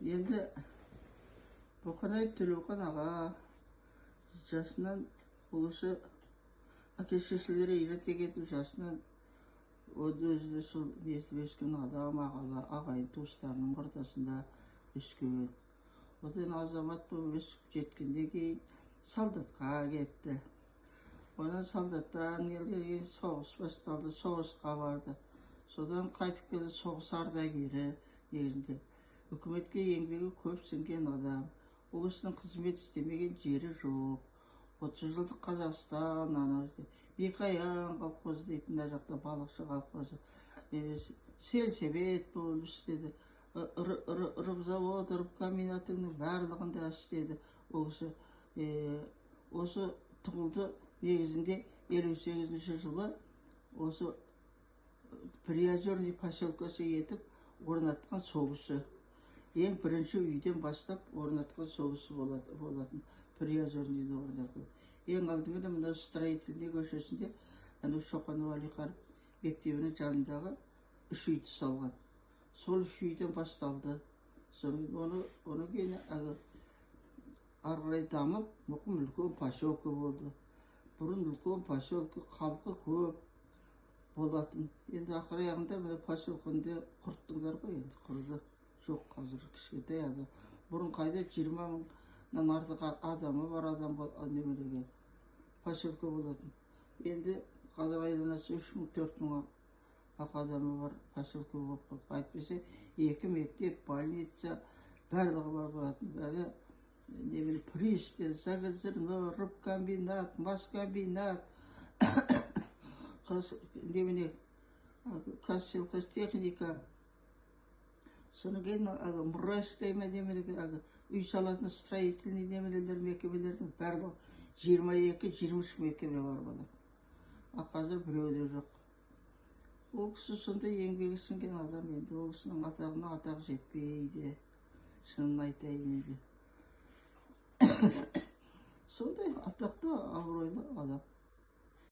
Енді Бұқанаев Төлеухан аға жасынан бұл осы әке-шешелері үйрете кетіп жасынан өзі де сол естіп өскен адам, ағайын туыстарының ортасында өскен. Одан азамат болып өсіп жеткенде кейін солдатқа кетті. Онан солдаттан келген соғыс басталды, соғысқа барды. Содан қайтып келді, соғыс ардагері негізінде. Үкіметке еңбегі көп сіңген адам. Ол кісінің қызмет істемеген жері жоқ. 30 жылдық Қазақстан, Бекаян колхозы дейтін, мына жақта балықшы колхозы. Сельсовет болып істеді. Рыбзавод, рыбкомбинатының барлығында істеді. Ол кісі осы тұғылды негізінде 58-ші жылы осы Приозерный поселкесі етіп орнатқан соғысы. Ең бірінші үйден бастап орнатқан соғысы болатын. Приозерныйды орнатқан. Ең алдымен мына строительный көшесінде Шоқанов Әлихан мектебінің жанындағы 3 үйді салған. Сол 3 үйден басталды. Оны кейін ары қарай дамып, мұқым үлкен поселке болды. Бұрын үлкен поселке, халқы көп болатын. Енді ақыр аяғында мына поселкенде құрттыңдар ғой, енді құрды. Жоқ, қазір кішкентай адам. Бұрын қайда 20 мыңнан артық адамы бар адам немереге поселке болатын. Енді қазір айланасы 3 мың, 4 мың адамы бар поселке болып қойып. Айтпесе 2 мектеп, больница барлығы бар болатын. Пристен, Сагазерно, рыбкомбинат, маскомбинат, Казсельхозтехника, соны кейін үй салатын строительный мекемелердің барлығы 22-23 мекеме бар болады. Қазір біреуде жоқ. Ол кісі сондай еңбегі сіңген адам, енді ол кісінің атағына атақ жетпейді. Шынын айтайын енді. Сондай атақты абыройлы адам.